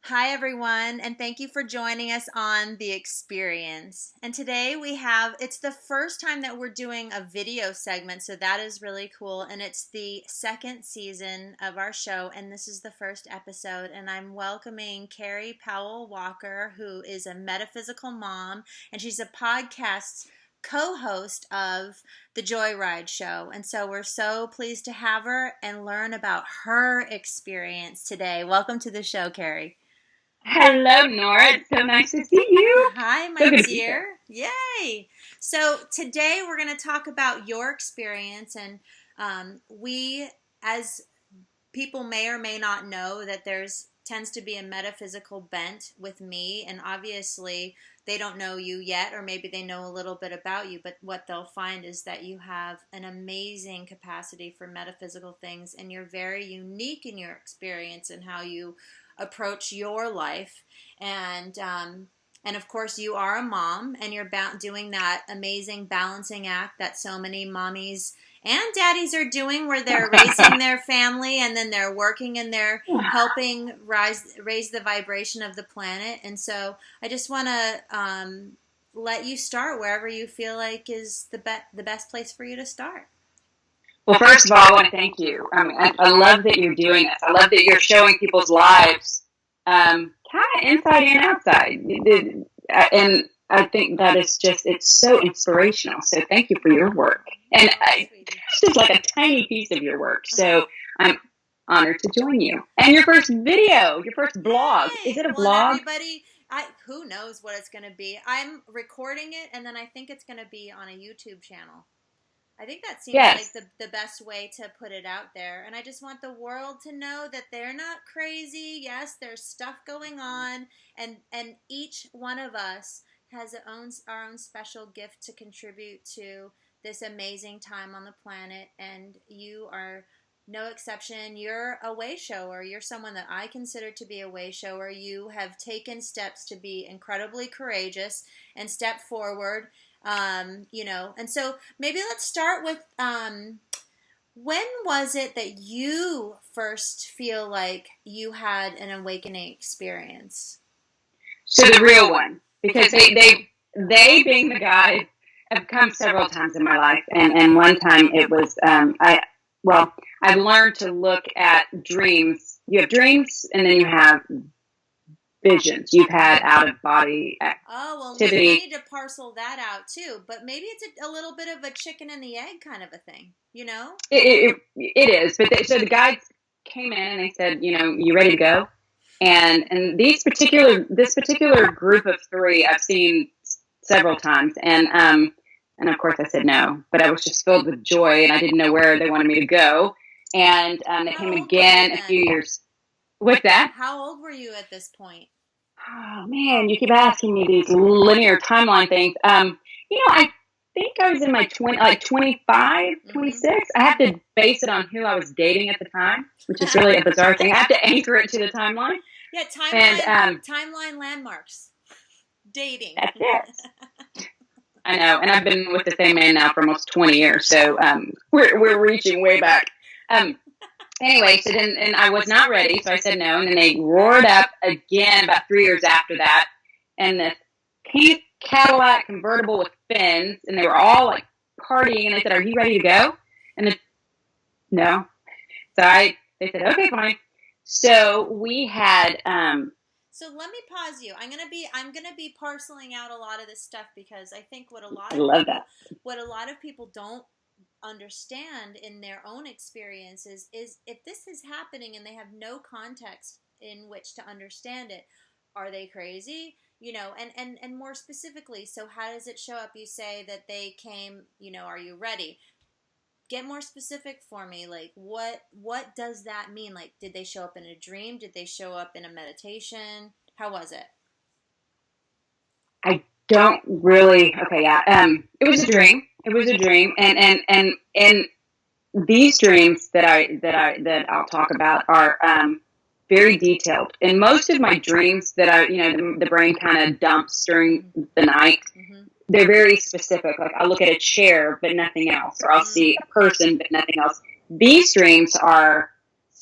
Hi, everyone, and thank you for joining us on The Experience. And today it's the first time that we're doing a video segment, so that is really cool. And it's the second season of our show, and this is the first episode. And I'm welcoming Kerry Powell Walker, who is a metaphysical mom, and she's a podcast co-host of the Joyride Show. And so we're so pleased to have her and learn about her experience today. Welcome to the show, Kerry. Hello, Nora. It's so nice to see you. Hi, So my good to be here. dear. Yay. So today we're going to talk about your experience, and we, as people may or may not know, that there's tends to be a metaphysical bent with me, and obviously they don't know you yet, or maybe they know a little bit about you, but what they'll find is that you have an amazing capacity for metaphysical things, and you're very unique in your experience and how you approach your life. And of course, you are a mom, and you're doing that amazing balancing act that so many mommies and daddies are doing, where they're raising their family and then they're working and they're helping raise the vibration of the planet. And so I just want to let you start wherever you feel like is the best place for you to start. Well, first of all, I want to thank you. I love that you're doing this. I love that you're showing people's lives kind of inside and outside. And I think that is it's so inspirational. So thank you for your work. And it's just like a tiny piece of your work. So I'm honored to join you. And your first video, your first blog. Is it a blog? Everybody, who knows what it's going to be. I'm recording it, and then I think it's going to be on a YouTube channel. I think that seems like the best way to put it out there. And I just want the world to know that they're not crazy. Yes, there's stuff going on. And each one of us has our own special gift to contribute to this amazing time on the planet. And you are no exception. You're a way shower. You're someone that I consider to be a way shower. You have taken steps to be incredibly courageous and step forward. And so maybe let's start with when was it that you first feel like you had an awakening experience? So the real one, because they being the guide have come several times in my life, and one time it was I've learned to look at dreams. You have dreams, and then you have visions. You've had out of body activity. Oh, well, we need to parcel that out too. But maybe it's a little bit of a chicken and the egg kind of a thing, you know? It is. But so the guides came in and they said, you ready to go? And this particular group of three I've seen several times, and of course I said no, but I was just filled with joy, and I didn't know where they wanted me to go. And they came again a few years. What's that? How old were you at this point? Oh man, you keep asking me these linear timeline things. I think I was in my 25, 26. I have to base it on who I was dating at the time, which is really a bizarre thing. I have to anchor it to the timeline. Yeah, timeline landmarks. Dating. That's it. I know, and I've been with the same man now for almost 20 years, so we're reaching way back. Anyway, so then and I was not ready, so I said no, and then they roared up again about 3 years after that, and this pink Cadillac convertible with fins, and they were all like partying, and I said, "Are you ready to go?" And then, no. So they said, "Okay, fine." So we had. So let me pause you. I'm gonna be parceling out a lot of this stuff, because I think what a lot of people don't understand in their own experiences is if this is happening and they have no context in which to understand it, are they crazy? And more specifically, so how does it show up? You say that they came, are you ready? Get more specific for me. Like, what does that mean? Like, did they show up in a dream? Did they show up in a meditation? How was it? I don't really. Okay, yeah. It was a dream. It was a dream, and these dreams that I'll talk about are very detailed. And most of my dreams that the brain kind of dumps during the night, they're very specific. Like I'll look at a chair but nothing else, or I'll see a person but nothing else. These dreams are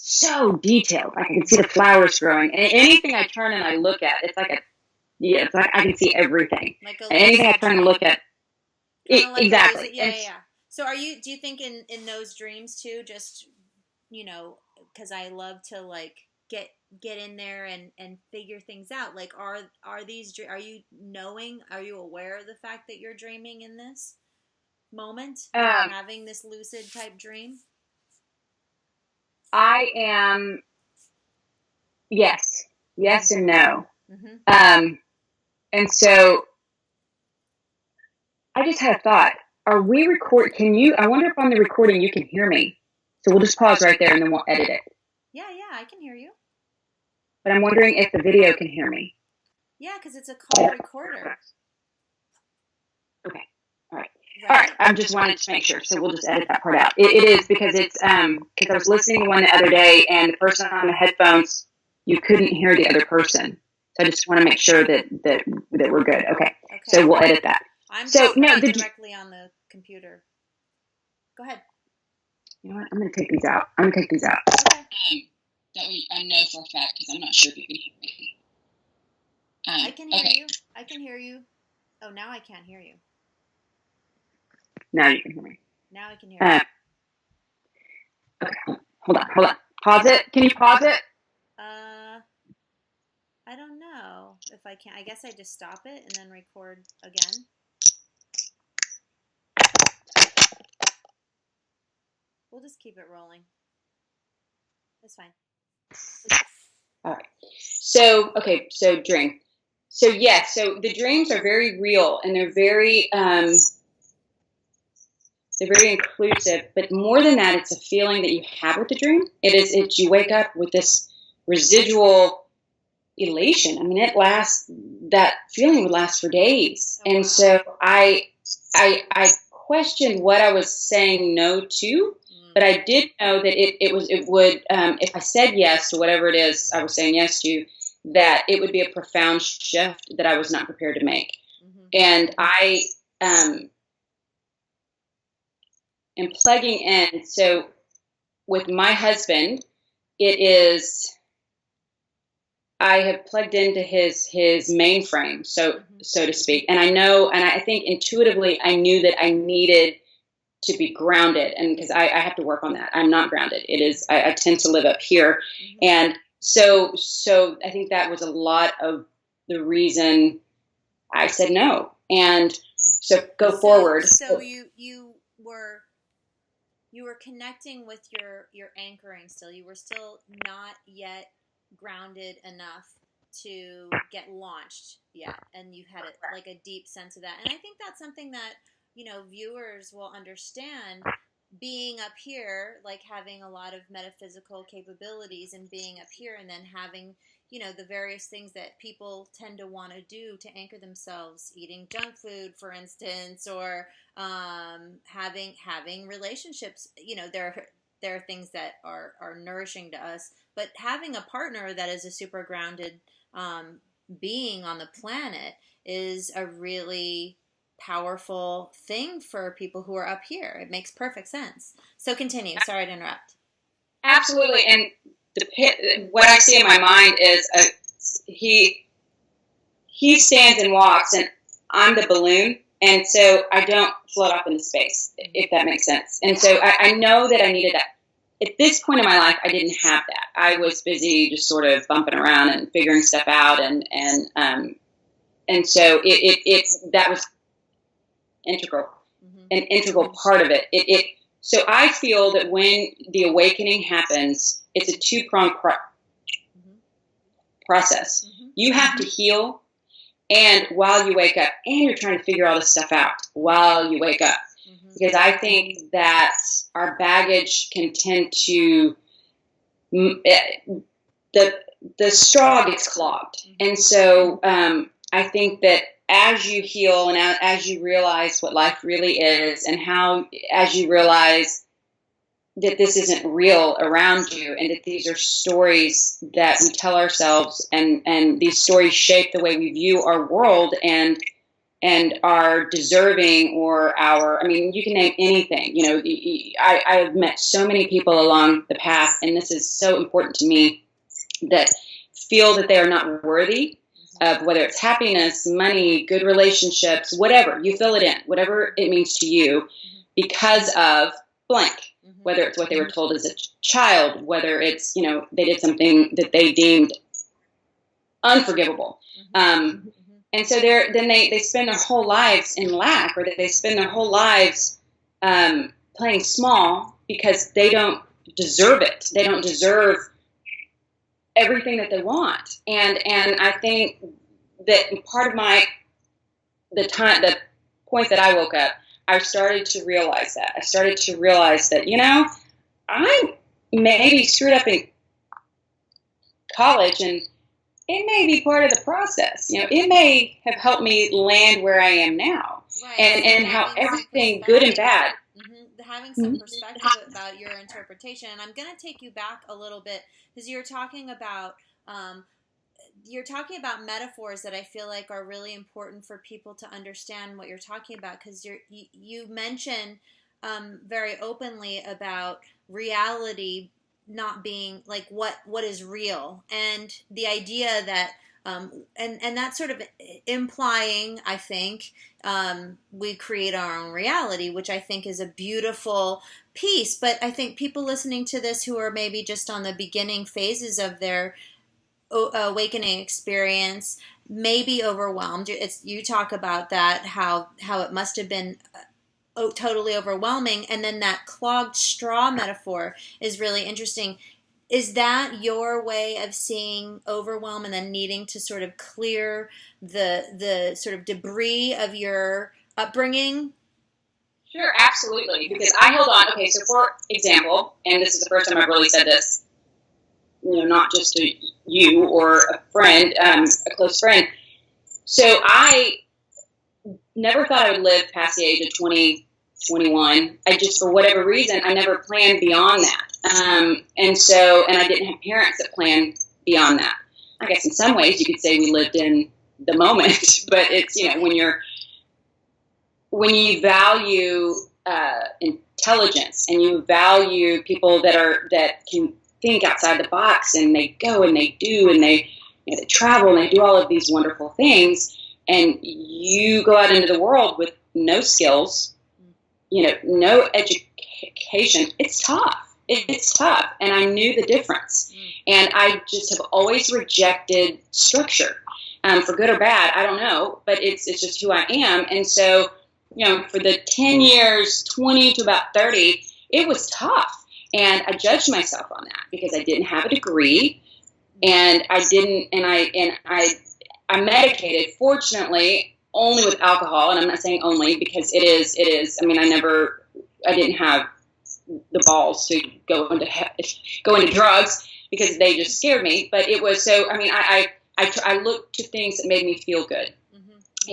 so detailed. Like I can see the flowers growing, and anything I turn and I look at, it's like it's like I can see everything. Like and anything I turn and look at, like exactly. Yeah. So do you think in those dreams too, just, because I love to like get in there and figure things out. Like, are you aware of the fact that you're dreaming in this moment, having this lucid type dream? I am, yes and no. And so I just had a thought. Are we I wonder if on the recording you can hear me. So we'll just pause right there and then we'll edit it. Yeah, I can hear you. But I'm wondering if the video can hear me. Yeah, because it's a call recorder. Okay. All right. I just wanted to make sure. So we'll just edit that part out. It is because it's, because I was listening to one the other day and the person on the headphones, you couldn't hear the other person. So I just want to make sure that we're good. Okay. So we'll edit that. I'm directly on the computer. Go ahead. You know what? I'm going to take these out. Okay. I know for a fact because I'm not sure if you can hear me. I can hear you. I can hear you. Oh, now I can't hear you. Now you can hear me. Now I can hear you. Okay. Hold on. Pause it. Can you pause it? I don't know if I can. I guess I just stop it and then record again. We'll just keep it rolling. That's fine. All right. So dream. So yes, so the dreams are very real and they're very inclusive, but more than that, it's a feeling that you have with the dream. It's you wake up with this residual elation. I mean, that feeling would last for days. Oh, and wow. So I questioned what I was saying no to, but I did know that it would, if I said yes to whatever it is I was saying yes to, that it would be a profound shift that I was not prepared to make. And I am plugging in. So with my husband, I have plugged into his mainframe, so to speak. And I think intuitively I knew that I needed to be grounded, and because I have to work on that. I'm not grounded. I tend to live up here. And so I think that was a lot of the reason I said no. And so go forward. So you were connecting with your anchoring still. You were still not yet grounded enough to get launched yet, and you had like a deep sense of that. And I think that's something that viewers will understand, being up here, like having a lot of metaphysical capabilities and being up here, and then having the various things that people tend to want to do to anchor themselves, eating junk food, for instance, or having relationships. There are things that are nourishing to us, but having a partner that is a super grounded being on the planet is a really powerful thing for people who are up here. It makes perfect sense. So continue. Sorry to interrupt. Absolutely. And what I see in my mind is he stands and walks, and I'm the balloon. And so I don't float up into space, if that makes sense. And so I know that I needed that. At this point in my life, I didn't have that. I was busy just sort of bumping around and figuring stuff out, and so that was integral, an integral part of it. So I feel that when the awakening happens, it's a two-pronged process. You have to heal, and while you wake up, and you're trying to figure all this stuff out while you wake up. Because I think that our baggage can tend to, the straw gets clogged. And so I think that as you heal and as you realize what life really is, and as you realize that this isn't real around you, and that these are stories that we tell ourselves, and these stories shape the way we view our world, and and are deserving, or I mean, you can name anything. You know, I have met so many people along the path, and this is so important to me, that feel that they are not worthy of, whether it's happiness, money, good relationships, whatever, you fill it in, whatever it means to you, because of blank, whether it's what they were told as a child, whether it's, you know, they did something that they deemed unforgivable. And so then they spend their whole lives in lack, or that they spend their whole lives playing small because they don't deserve it. They don't deserve everything that they want. And I think that part of the point that I woke up, I started to realize that. I started to realize that, you know, I maybe screwed up in college, and it may be part of the process. You know, it may have helped me land where I am now. Right. And how everything, good and bad. Having some perspective about your interpretation. And I'm going to take you back a little bit, because you're talking about metaphors that I feel like are really important for people to understand what you're talking about, because you mention very openly about reality not being like what is real, and the idea that and that's sort of implying, I think, we create our own reality, which I think is a beautiful piece. But I think people listening to this who are maybe just on the beginning phases of their awakening experience may be overwhelmed. You talk about that, how it must have been totally overwhelming. And then that clogged straw metaphor is really interesting. Is that your way of seeing overwhelm and then needing to sort of clear the sort of debris of your upbringing? Sure, absolutely. Because I held on. Okay, so for example, and this is the first time I've really said this, you know, not just to you or a friend, a close friend. So I never thought I would live past the age of 20, 21. I just, for whatever reason, I never planned beyond that. And I didn't have parents that planned beyond that. I guess in some ways you could say we lived in the moment, but it's, you know, when you value intelligence, and you value people that can think outside the box, and they go and they do, and they travel and they do all of these wonderful things, and you go out into the world with no skills, you know, no education, it's tough. It's tough. And I knew the difference. And I just have always rejected structure, for good or bad. I don't know, but it's just who I am. And so, you know, for the 10 years, 20 to about 30, it was tough. And I judged myself on that because I didn't have a degree, and I medicated, fortunately, only with alcohol. And I'm not saying only, because it is, I mean, I didn't have the balls to go into drugs, because they just scared me. But it was so, I mean, I looked to things that made me feel good.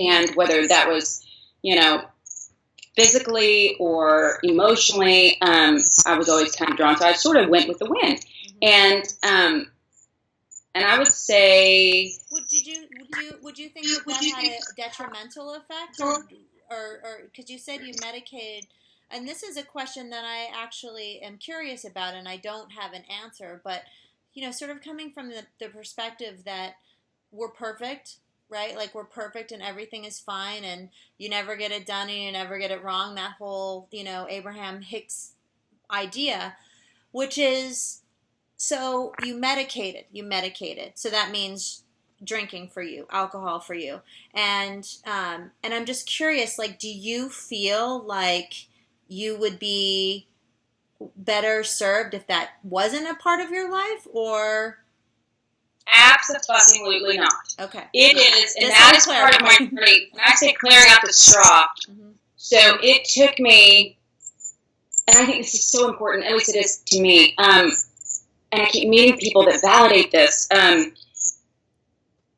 And whether that was, you know, physically or emotionally, I was always kind of drawn. So I sort of went with the wind. And I would say, would you think that had a detrimental effect, or because you said you medicated, and this is a question that I actually am curious about, and I don't have an answer, but, you know, sort of coming from the perspective that we're perfect, right? Like, we're perfect and everything is fine, and you never get it done and you never get it wrong. That whole, you know, Abraham Hicks idea, which is, so you medicated. So that means drinking for you, alcohol for you. And I'm just curious, like, do you feel like you would be better served if that wasn't a part of your life, or? Absolutely not. Okay. It is, and that is part of my journey. When I say clearing out the straw, so it took me, and I think this is so important, at least it is to me, and I keep meeting people that validate this.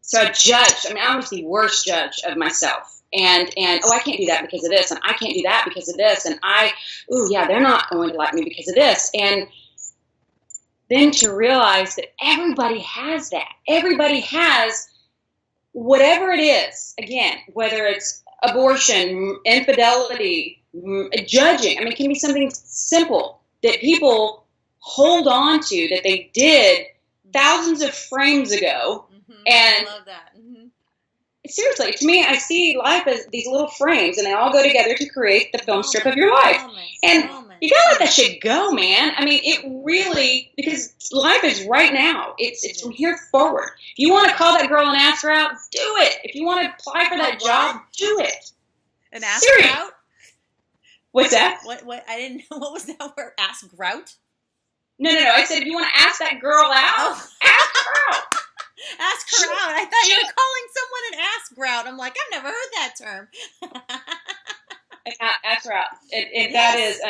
So I was the worst judge of myself. And I can't do that because of this, and I can't do that because of this, and they're not going to like me because of this. And then to realize that everybody has that. Everybody has whatever it is. Again, whether it's abortion, infidelity, judging. I mean, it can be something simple that people hold on to that they did thousands of frames ago. And I love that. seriously, to me, I see life as these little frames, and they all go together to create the film strip of your life. And you gotta let that shit go, man. I mean, it really, because life is right now. It's from here forward. If you want to call that girl an ass route, do it. If you want to apply for that job, do it. An ass route? What's that? What? I didn't know. What was that word? Ass grout? No. I said if you want to ask that girl out, ask her out. Ask her out. I thought you were calling someone an ass grout. I'm like, I've never heard that term. Ask her out. And that is...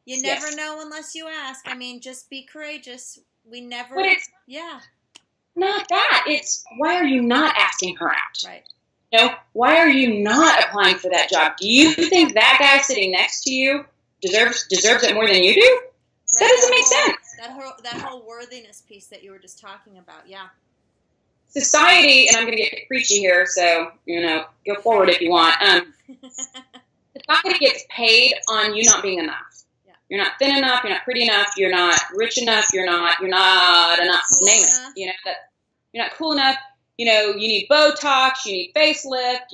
you never know unless you ask. I mean, just be courageous. We never... But it's not that. It's why are you not asking her out? Right. You know, why are you not applying for that job? Do you think that guy sitting next to you deserves it more than you do? Right. That doesn't make sense. That whole worthiness piece that you were just talking about, yeah. Society, and I'm going to get preachy here, so, go forward if you want. Society gets paid on you not being enough. Yeah. You're not thin enough, you're not pretty enough, you're not rich enough, you're not enough, cool name enough. It. You're not cool enough. You need Botox, you need facelift,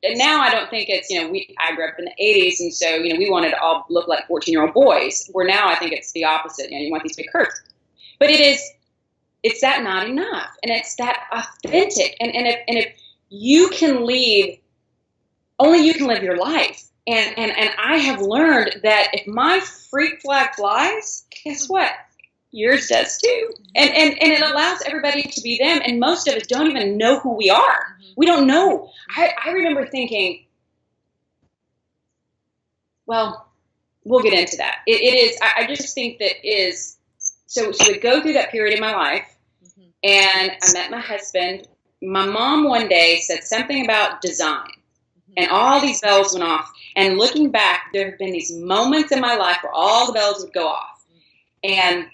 and now I don't think it's, I grew up in the 80s, and so, we wanted to all look like 14-year-old boys, where now I think it's the opposite. You want these big curves. But it's that not enough, and it's that authentic, and if you can lead, only you can live your life, and I have learned that if my freak flag flies, guess what? Yours does too. And it allows everybody to be them. And most of us don't even know who we are. We don't know. I remember thinking, well, we'll get into that. It is, I just think that is, so we go through that period in my life, and I met my husband. My mom one day said something about design, and all these bells went off. And looking back, there have been these moments in my life where all the bells would go off. And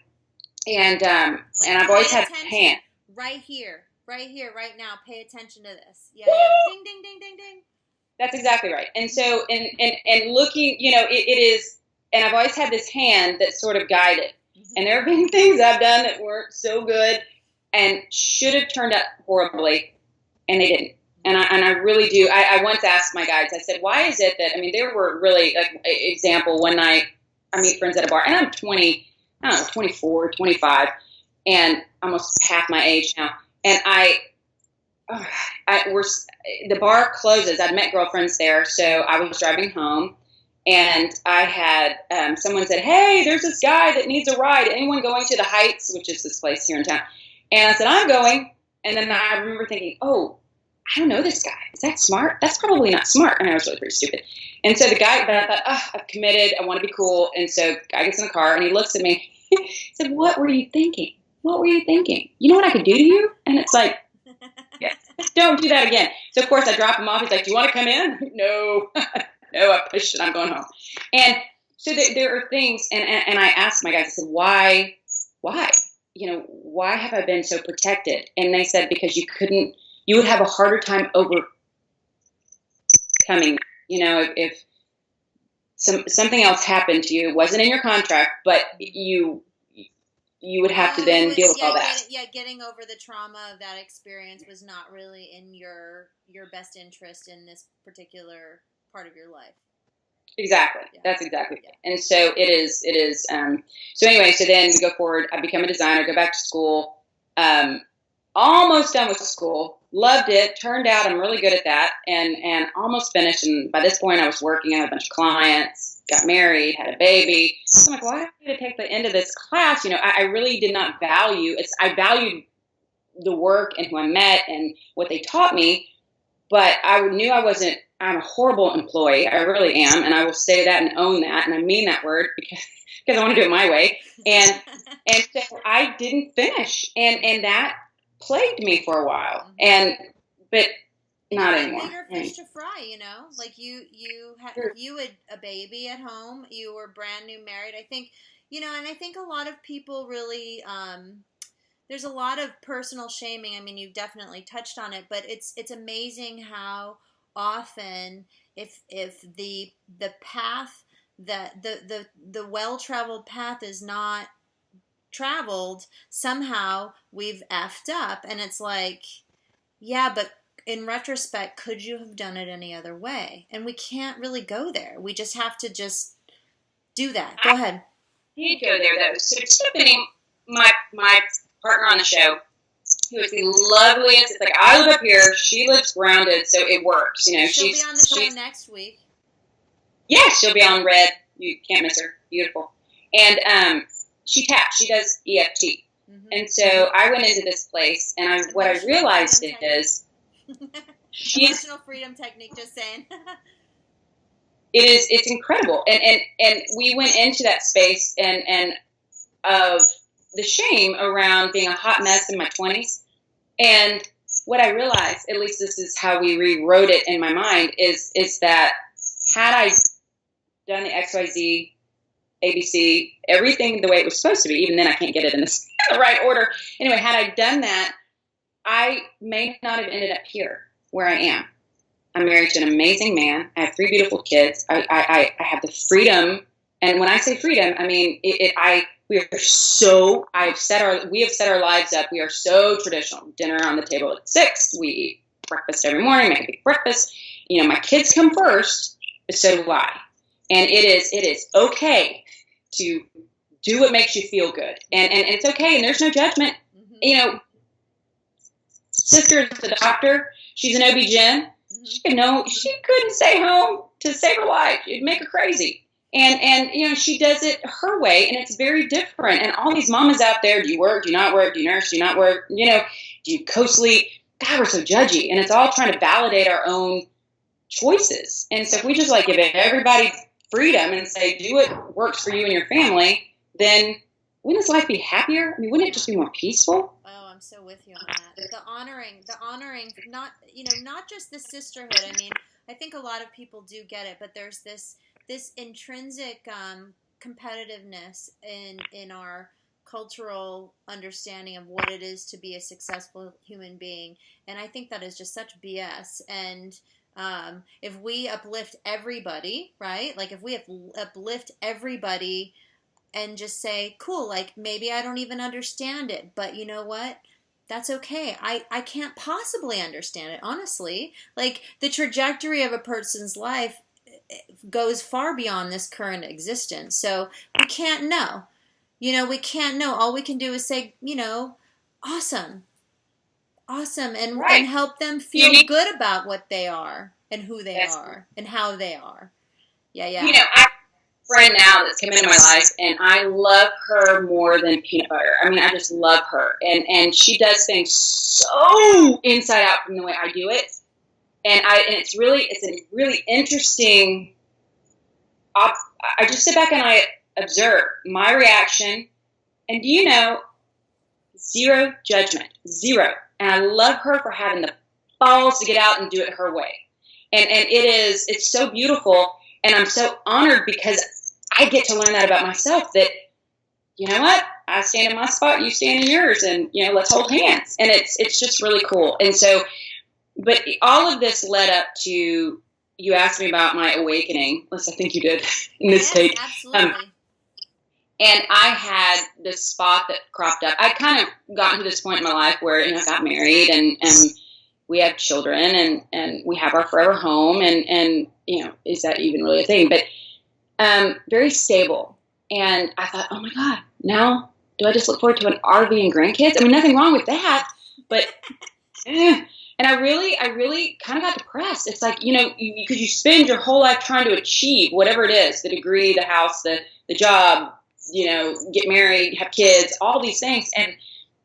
I've always had a hand. Right here, right now. Pay attention to this. Yeah. Ding, ding, ding, ding, ding. That's exactly right. And so, and looking, it is, and I've always had this hand that's sort of guided. And there have been things I've done that weren't so good and should have turned out horribly, and they didn't. And I really do. I once asked my guides, I said, why is it that, there were really, example, one night I meet friends at a bar, and I'm 24, 25, and almost half my age now. And the bar closes. I'd met girlfriends there, so I was driving home, and I had someone said, hey, there's this guy that needs a ride. Anyone going to the Heights, which is this place here in town? And I said, I'm going. And then I remember thinking, oh, I don't know this guy. Is that smart? That's probably not smart. And I was really pretty stupid. And so the guy, but I thought, I've committed. I want to be cool. And so guy gets in the car, and he looks at me. He said, what were you thinking? What were you thinking? You know what I could do to you? And it's like, yeah, don't do that again. So, of course, I drop him off. He's like, do you want to come in? No. No, I pushed it. I'm going home. And so there are things, and I asked my guys, I said, why? Why have I been so protected? And they said, because you would have a harder time overcoming, if something else happened to you, it wasn't in your contract, but you would have to then deal with all that. Getting over the trauma of that experience was not really in your best interest in this particular part of your life. Exactly. Yeah. That's exactly it. And so it is, so anyway, so then we go forward. I become a designer, go back to school, almost done with school, loved it, turned out I'm really good at that, and almost finished. And by this point I was working, I had a bunch of clients, got married, had a baby. So I'm like, why do I need to take the end of this class? I really did not value it. I valued the work and who I met and what they taught me, but I knew I'm a horrible employee. I really am. And I will say that and own that. And I mean that word because I want to do it my way. And so I didn't finish. And that plagued me for a while. But not anymore. Bigger fish to fry, like you had a baby at home. You were brand new married. I think, and I think a lot of people really, there's a lot of personal shaming. You've definitely touched on it, but it's amazing how often if the path that the well-traveled path is not traveled, somehow we've effed up. And it's like, yeah, but in retrospect, could you have done it any other way? And we can't really go there. We just have to just do that. Go ahead. He'd go there though. So Tiffany, my partner on the show, who is the loveliest. It's like I live up here, she lives grounded, so it works. You know, she'll be on the show next week. Yeah, she'll be on Red. You can't miss her. Beautiful. And she taps. She does EFT. Mm-hmm. And so I went into this place, and what I realized is emotional freedom technique. Just saying. It's incredible. And we went into that space and of the shame around being a hot mess in my 20s. And what I realized, at least this is how we rewrote it in my mind, is that had I done the XYZ, ABC, everything the way it was supposed to be, even then I can't get it in the right order. Anyway, had I done that, I may not have ended up here where I am. I'm married to an amazing man. I have 3 beautiful kids. I have the freedom. And when I say freedom, I mean, we have set our lives up. We are so traditional. Dinner on the table at 6. We eat breakfast every morning, make a big breakfast. You know, my kids come first, but so do I. And it is okay to do what makes you feel good. And it's okay. And there's no judgment. Mm-hmm. You know, sister is the doctor. She's an OB-GYN. Mm-hmm. She couldn't stay home to save her life. It'd make her crazy. And you know, she does it her way, and it's very different. And all these mamas out there, do you work? Do you not work? Do you nurse? Do you not work? You know, do you co-sleep? God, we're so judgy. And it's all trying to validate our own choices. And so if we just give everybody freedom and say, do what works for you and your family, then wouldn't this life be happier? I mean, wouldn't it just be more peaceful? Oh, I'm so with you on that. The honoring, not just the sisterhood. I mean, I think a lot of people do get it, but there's this intrinsic competitiveness in our cultural understanding of what it is to be a successful human being, and I think that is just such BS. And if we uplift everybody, right? Like if we uplift everybody and just say, cool, maybe I don't even understand it, but you know what? That's okay. I can't possibly understand it, honestly. The trajectory of a person's life goes far beyond this current existence. So we can't know. We can't know. All we can do is say, awesome, and help them feel good about what they are and who they are and how they are. Yeah. I have a friend now that's come into my life, and I love her more than peanut butter. I mean, I just love her, and she does things so inside out from the way I do it. And it's a really interesting. I just sit back and I observe my reaction, and zero judgment, zero. And I love her for having the balls to get out and do it her way. And it's so beautiful, and I'm so honored because I get to learn that about myself. That you know what, I stand in my spot, you stand in yours, and let's hold hands. And it's just really cool. And so. But all of this led up to, you asked me about my awakening. At least I think you did in this take. Absolutely. And I had this spot that cropped up. I kind of gotten to this point in my life where, I got married and we have children and we have our forever home. And is that even really a thing? But very stable. And I thought, oh my God, now do I just look forward to an RV and grandkids? I mean, nothing wrong with that, but And I really kind of got depressed. It's like, because you spend your whole life trying to achieve whatever it is, the degree, the house, the job, get married, have kids, all these things. And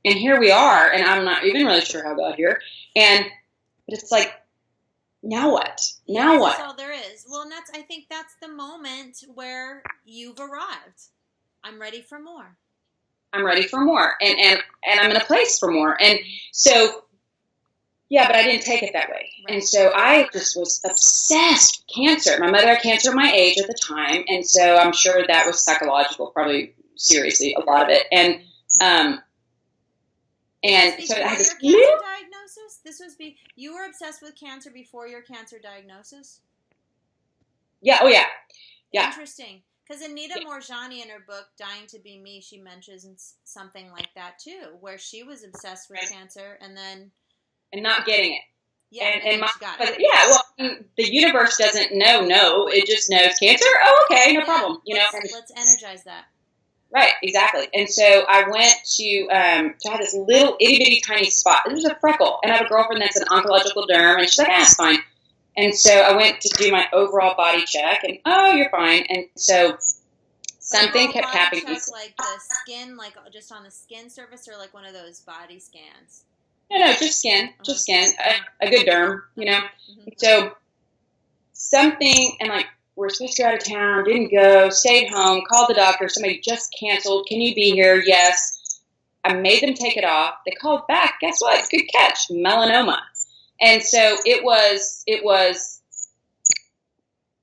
here we are, and I'm not even really sure how I got here. But it's like, now what? Now what? That's all there is. Well, and I think that's the moment where you've arrived. I'm ready for more. I'm ready for more. And I'm in a place for more. And so, yeah, but I didn't take it that way. Right. And so I just was obsessed with cancer. My mother had cancer at my age at the time. And so I'm sure that was psychological, probably seriously, a lot of it. And so I had this diagnosis? This was you were obsessed with cancer before your cancer diagnosis? Yeah. Oh, yeah. Yeah. Interesting. Because Anita Morjani in her book, Dying to Be Me, she mentions something like that too, where she was obsessed with cancer and then... And not getting it. Yeah, and my, she got it. Yeah, well, I mean, the universe doesn't know, no, it just knows cancer. Oh, okay, no problem. Let's energize that. Right, exactly. And so I went to have this little itty bitty tiny spot. It was a freckle, and I have a girlfriend that's an oncological derm, and she's like, it's fine. And so I went to do my overall body check, and you're fine. And so something kept happening. Like the skin, like just on the skin surface, or like one of those body scans? No, just skin, a good derm, So something, and like, we're supposed to go out of town, didn't go, stayed home, called the doctor, somebody just canceled, can you be here? Yes. I made them take it off. They called back. Guess what? Good catch, melanoma. And so it was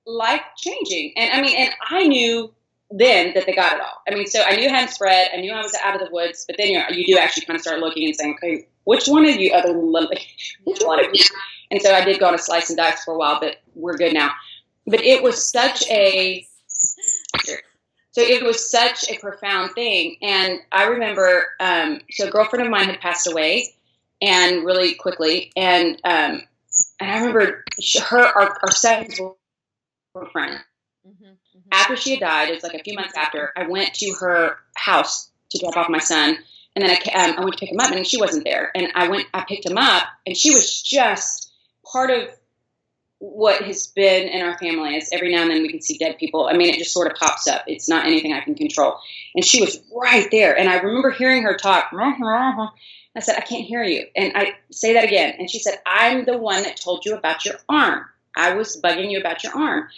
life changing. And I knew then that they got it all. So I knew it hadn't spread. I knew I was out of the woods, but then you do actually kind of start looking and saying, okay, which one of you other than Lily? Which one of you? And so I did go on a slice and dice for a while, but we're good now. But it was such a profound thing. And I remember, so a girlfriend of mine had passed away, and really quickly. And I remember our sons were friends. After she had died, it was like a few months after, I went to her house to drop off my son. And then I went to pick him up, and she wasn't there. And I picked him up, and she was just part of what has been in our family. Is every now and then we can see dead people. It just sort of pops up. It's not anything I can control. And she was right there. And I remember hearing her talk. I said, I can't hear you. And I say that again. And she said, I'm the one that told you about your arm. I was bugging you about your arm.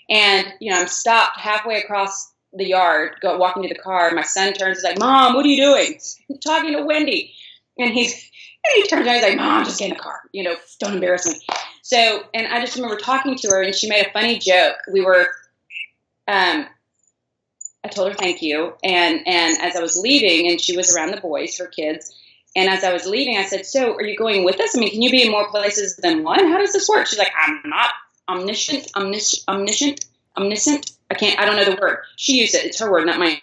And, I'm stopped halfway across the yard, walking to the car. My son turns, he's like, Mom, what are you doing? I'm talking to Wendy. And he turns around, he's like, Mom, just get in the car. Don't embarrass me. So, and I just remember talking to her, and she made a funny joke. I told her thank you. And as I was leaving, and she was around the boys, her kids, and as I was leaving, I said, so are you going with us? Can you be in more places than one? How does this work? She's like, I'm not omniscient. I don't know the word. She used it. It's her word, not mine.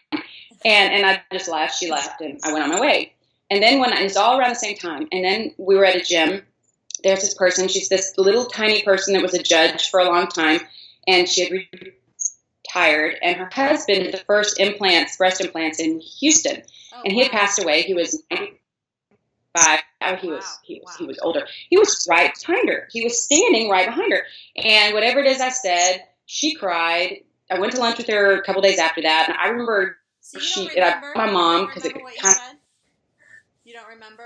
And I just laughed. She laughed, and I went on my way. And then it was all around the same time. And then we were at a gym. There's this person. She's this little tiny person that was a judge for a long time, and she had retired. And her husband did the first breast implants in Houston, and he had passed away. He was 95. He was older. He was right behind her. He was standing right behind her. And whatever it is I said, she cried. I went to lunch with her a couple days after that, and I remember my mom, because you don't remember.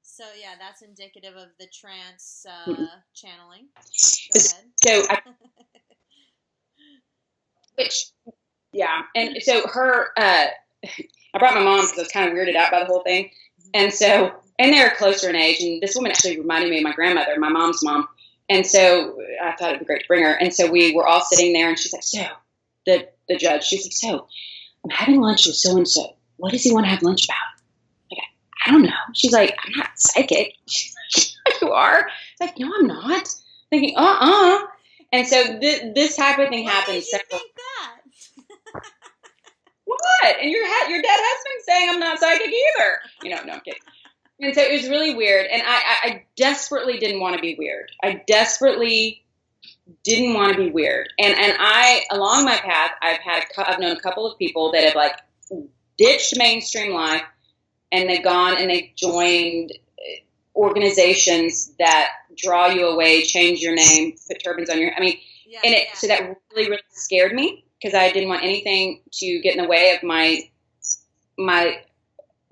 So yeah, that's indicative of the trance channeling. Go ahead. And so her, I brought my mom because I was kind of weirded out by the whole thing, and they're closer in age, and this woman actually reminded me of my grandmother, my mom's mom, and so I thought it'd be great to bring her, and so we were all sitting there, and she's like, so, the judge, she's like, so, I'm having lunch with so-and-so. What does he want to have lunch about? I don't know. She's like, I'm not psychic. You are? It's like, no, I'm not. Thinking, And so this type of thing happens. Why did you think that? What? And your dead husband saying I'm not psychic either. No, I'm kidding. And so it was really weird. And I desperately didn't want to be weird. I desperately didn't want to be weird. And I, along my path, I've known a couple of people that have ditched mainstream life, and they've gone and they've joined organizations that draw you away, change your name, put turbans on your, so that really, really scared me, because I didn't want anything to get in the way of my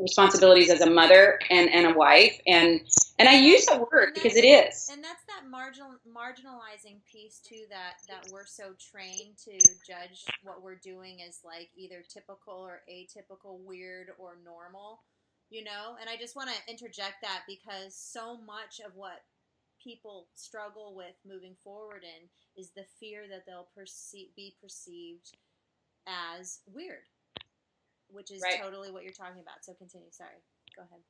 responsibilities as a mother and a wife. And I use that word because it is. And that's that marginalizing piece too, that we're so trained to judge what we're doing as either typical or atypical, weird or normal. And I just want to interject that, because so much of what people struggle with moving forward in is the fear that they'll be perceived as weird, which is totally what you're talking about. So continue. Sorry. Go ahead.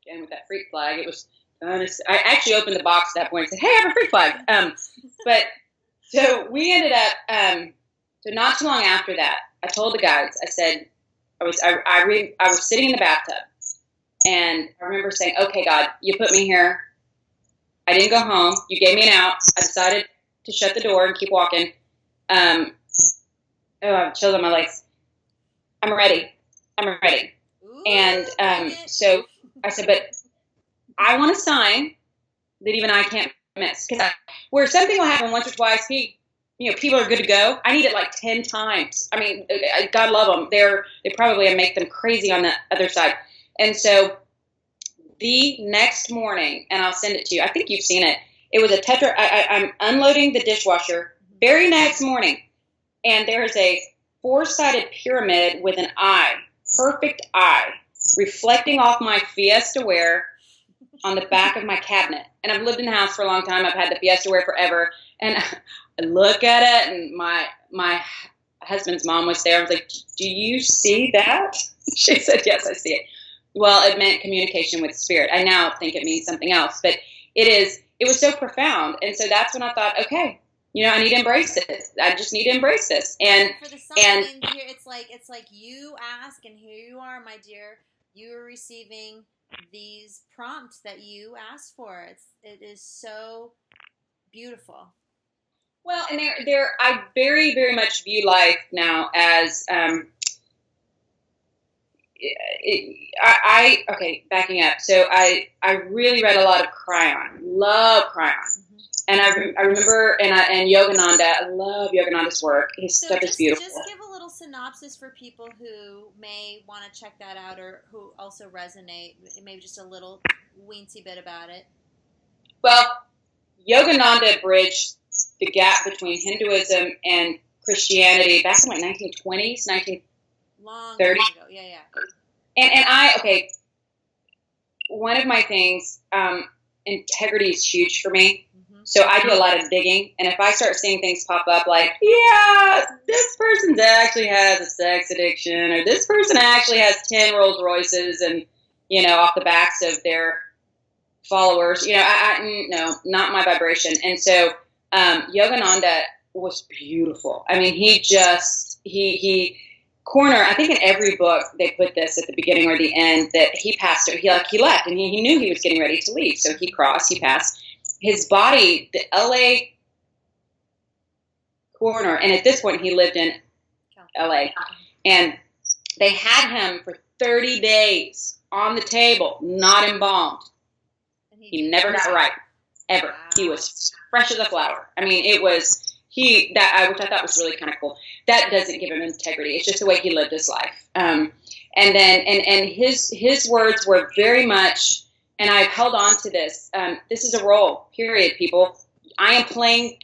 again with that freak flag. It was I actually opened the box at that point and said, "Hey, I have a freak flag." But so we ended up. So not too long after that, I told the guides. I said, I was sitting in the bathtub, and I remember saying, "Okay, God, you put me here. I didn't go home. You gave me an out. I decided to shut the door and keep walking. I have chills on my legs. I'm ready. I'm ready." Ooh, and so I said, "But I want a sign that even I can't miss. Because where something will happen once or twice, people are good to go. I need it like 10 times. I mean, God love them. They probably make them crazy on the other side." And so the next morning, and I'll send it to you. I think you've seen it. It was a Tetra. I'm unloading the dishwasher. Very next morning, and there's a 4-sided pyramid with an eye, perfect eye, reflecting off my Fiesta ware on the back of my cabinet. And I've lived in the house for a long time. I've had the Fiesta ware forever. And I look at it, and my husband's mom was there. I was like, "Do you see that?" She said, "Yes, I see it." Well, it meant communication with spirit. I now think it means something else, but it was so profound. And so that's when I thought, okay, I need to embrace this. I just need to embrace this. And for the sign, I mean, here it's like you ask, and here you are, my dear. You are receiving these prompts that you asked for. It is so beautiful. Well, and I very, very much view life now as okay, backing up. So I really read a lot of Cryon. Love Cryon. Mm-hmm. And I remember, and Yogananda, I love Yogananda's work. His stuff is beautiful. Just give a little synopsis for people who may want to check that out, or who also resonate, maybe just a little weensy bit about it. Well, Yogananda bridged the gap between Hinduism and Christianity back in like 1920s, 1930s. Long time ago, yeah. And one of my things, integrity is huge for me. Mm-hmm. So I do a lot of digging, and if I start seeing things pop up like, yeah, this person actually has a sex addiction, or this person actually has 10 Rolls Royces and, off the backs of their followers, no, not my vibration. And so Yogananda was beautiful. I mean, he corner, I think in every book they put this at the beginning or the end, that he passed it. He left, and he knew he was getting ready to leave. So he passed. His body, the LA corner, and at this point he lived in LA, and they had him for 30 days on the table, not embalmed. He never got right, ever. Wow. He was fresh as a flower. I mean, it was... which I thought was really kind of cool. That doesn't give him integrity. It's just the way he lived his life. And his words were very much, and I've held on to this. This is a role, period, people. I am playing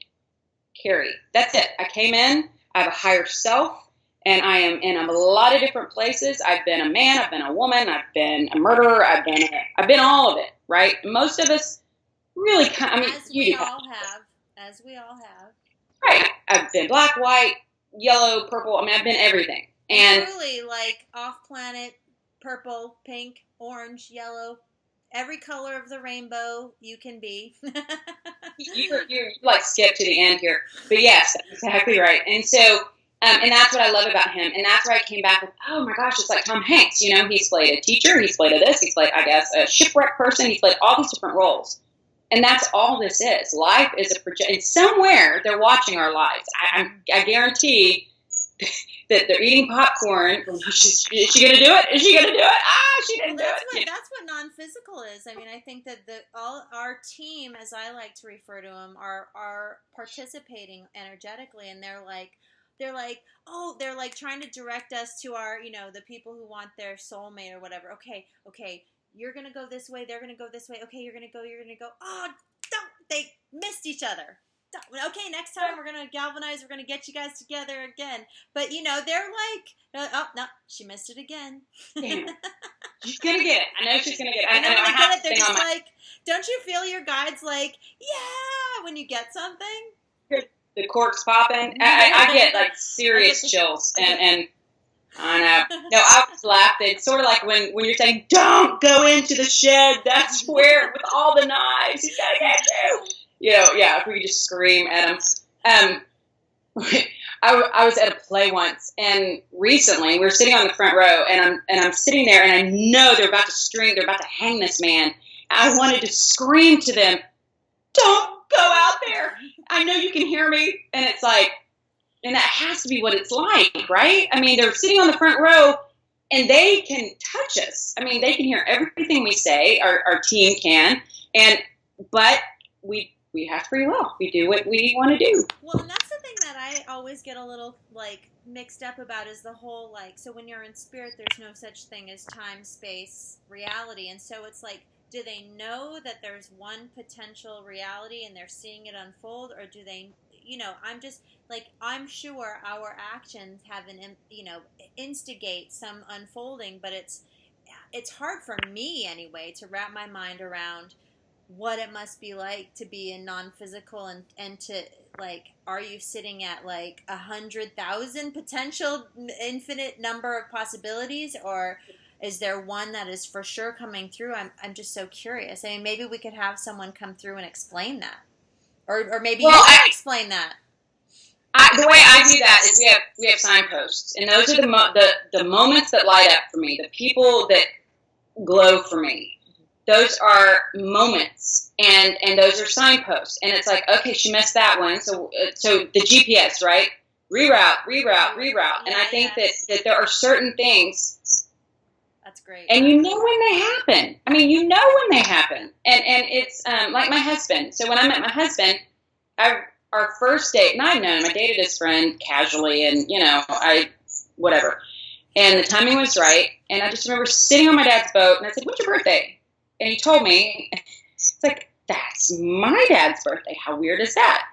Kerry. That's it. I came in. I have a higher self, and I am in a lot of different places. I've been a man. I've been a woman. I've been a murderer. I've been all of it. Right? Most of us really. As we all have. Right. I've been black, white, yellow, purple. I mean, I've been everything. And truly, like off-planet, purple, pink, orange, yellow, every color of the rainbow you can be. you're like skip to the end here. But yes, that's exactly right. And so, and that's what I love about him. And that's where I came back with, oh my gosh, it's like Tom Hanks. He's played a teacher. He's played a this. He's played, I guess, a shipwreck person. He's played all these different roles. And that's all this is. Life is a project. And somewhere they're watching our lives. I guarantee that they're eating popcorn. Is she going to do it? Is she going to do it? She didn't do it. That's what non-physical is. I mean, I think that all our team, as I like to refer to them, are participating energetically, and they're like trying to direct us to our, the people who want their soulmate or whatever. Okay. You're going to go this way. They're going to go this way. Okay, you're going to go. Oh, don't. They missed each other. Don't. Okay, next time we're going to galvanize. We're going to get you guys together again. But, they're like, oh, no, she missed it again. Damn. She's going to get it. I know she's going to get it. And then when they get it, they're just like, don't you feel your guides like, yeah, when you get something? The cork's popping. I get, like, serious chills. And I know. No, I was laughing. It's sort of like when you're saying, "Don't go into the shed. That's where with all the knives. He's gonna get you." Yeah. If we could just scream at him. I was at a play once, and recently we were sitting on the front row, and I'm sitting there, and I know they're about to hang this man. I wanted to scream to them, "Don't go out there. I know you can hear me." And it's like, and that has to be what it's like, right? I mean, they're sitting on the front row, and they can touch us. I mean, they can hear everything we say. Our team can, but we have free will. We do what we want to do. Well, and that's the thing that I always get a little like mixed up about is the whole like, so when you're in spirit, there's no such thing as time, space, reality. And so it's like, do they know that there's one potential reality and they're seeing it unfold, or do they, I'm just like, I'm sure our actions have instigate some unfolding, but it's hard for me anyway to wrap my mind around what it must be like to be in non-physical and to like, are you sitting at like 100,000 potential infinite number of possibilities, or is there one that is for sure coming through? I'm just so curious. I mean, maybe we could have someone come through and explain that, or maybe you can explain that. The way I do that is we have signposts, and those are the moments that light up for me, the people that glow for me. Those are moments, and those are signposts. And it's like, okay, she missed that one. So the GPS, right? Reroute. Yeah, and I think that there are certain things. That's great. And you know when they happen. I mean, you know when they happen. And it's like my husband. So when I met my husband, our first date, and I'd known him. I dated his friend casually, and, whatever. And the timing was right. And I just remember sitting on my dad's boat, and I said, "What's your birthday?" And he told me, it's like, "That's my dad's birthday. How weird is that?"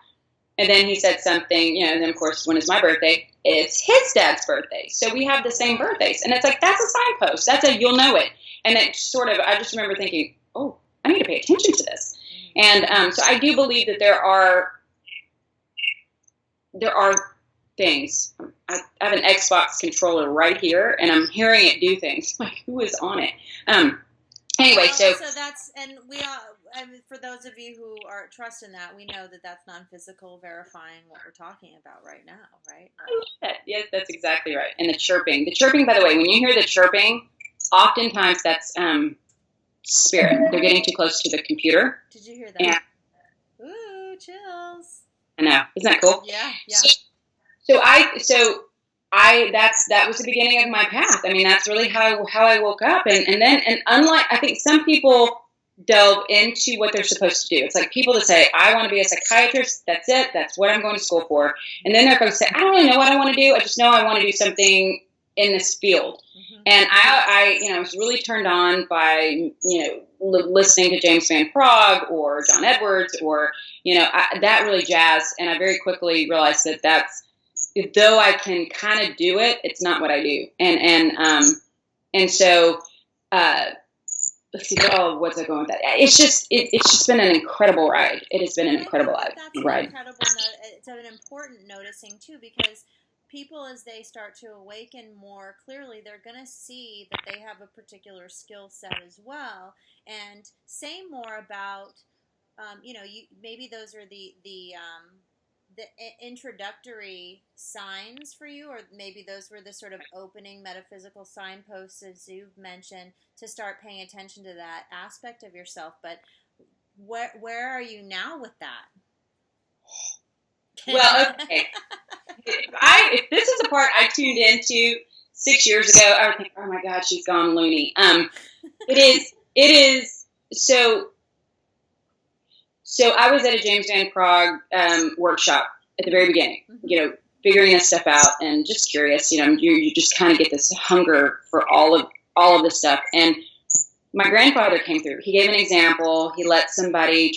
And then he said something, and then of course, when it's my birthday, it's his dad's birthday. So we have the same birthdays. And it's like, that's a signpost. You'll know it. And it sort of, I just remember thinking, oh, I need to pay attention to this. And so I do believe that there are things. I have an Xbox controller right here, and I'm hearing it do things. Like, who is on it? Anyway, so that's, and we are, I mean, for those of you who are trusting that, we know that that's non-physical verifying what we're talking about right now, right? Yes, that's exactly right. And the chirping, by the way, when you hear the chirping, oftentimes that's spirit. They're getting too close to the computer. Did you hear that? Ooh, chills. I know. Isn't that cool? Yeah. So that was the beginning of my path. I mean, that's really how I woke up. And unlike, I think some people delve into what they're supposed to do. It's like people that say, "I want to be a psychiatrist. That's it. That's what I'm going to school for." And then they're going to say, "I don't really know what I want to do. I just know I want to do something in this field." Mm-hmm. And I was really turned on by, listening to James Van Praagh or John Edwards or, that really jazzed. And I very quickly realized that though I can kind of do it, it's not what I do. And so, let's see, what's I going with that? It's just been an incredible ride. It has been an incredible ride. It's an important noticing too, because people, as they start to awaken more clearly, they're going to see that they have a particular skill set as well, and say more about, maybe those are the introductory signs for you, or maybe those were the sort of opening metaphysical signposts, as you've mentioned, to start paying attention to that aspect of yourself. But where are you now with that? Well, okay. If this is the part I tuned into 6 years ago, I would think, "Oh my God, she's gone loony." It is. So I was at a James Van Praagh workshop at the very beginning, figuring this stuff out and just curious. You just kind of get this hunger for all of this stuff. And my grandfather came through. He gave an example. He let somebody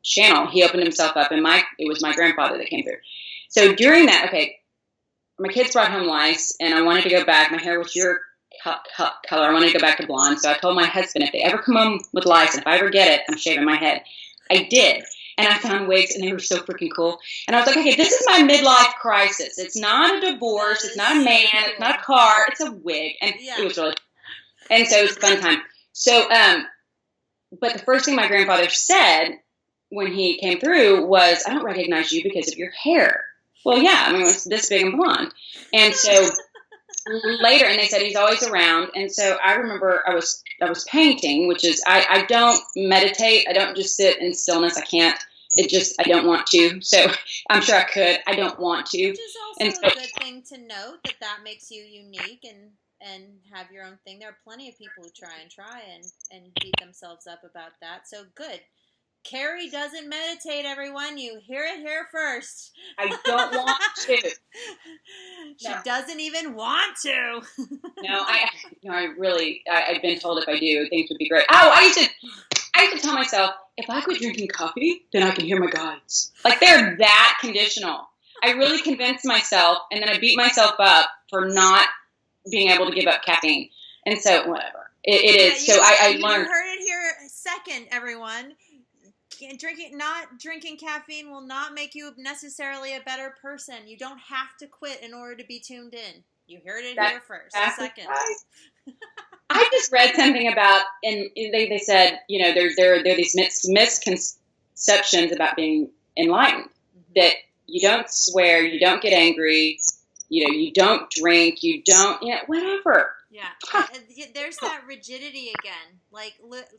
channel. He opened himself up, and it was my grandfather that came through. So during that, my kids brought home lice, and I wanted to go back. My hair was your color. I wanted to go back to blonde. So I told my husband, if they ever come home with lice, and if I ever get it, I'm shaving my head. I did. and I found wigs, and they were so freaking cool. And I was like, okay, this is my midlife crisis. It's not a divorce. It's not a man. So cool. It's not a car. It's a wig. And it was really, and so it was a fun time. So, but the first thing my grandfather said when he came through was, I don't recognize you because of your hair. Well, yeah, I mean, it's this big and blonde. And so later, and they said he's always around. And so I remember I was painting, which is, I don't meditate. I don't just sit in stillness. I can't. I don't want to. So I'm sure I could. I don't want to. Which is also a good thing to note, that makes you unique and have your own thing. There are plenty of people who try and beat themselves up about that. So good. Kerry doesn't meditate, everyone. You hear it here first. I don't want to. She doesn't even want to. No, I've been told if I do, things would be great. Oh, I used to tell myself, if I quit drinking coffee, then I can hear my guides. Like, they're that conditional. I really convinced myself, and then I beat myself up for not being able to give up caffeine. And so, whatever. It is. So I learned. You heard it here second, everyone. Not drinking caffeine will not make you necessarily a better person. You don't have to quit in order to be tuned in. You heard it here first. Second. Right. I just read something about, and they said, there are these misconceptions about being enlightened, that you don't swear, you don't get angry, you don't drink, you don't, whatever. Yeah, there's that rigidity again. Like,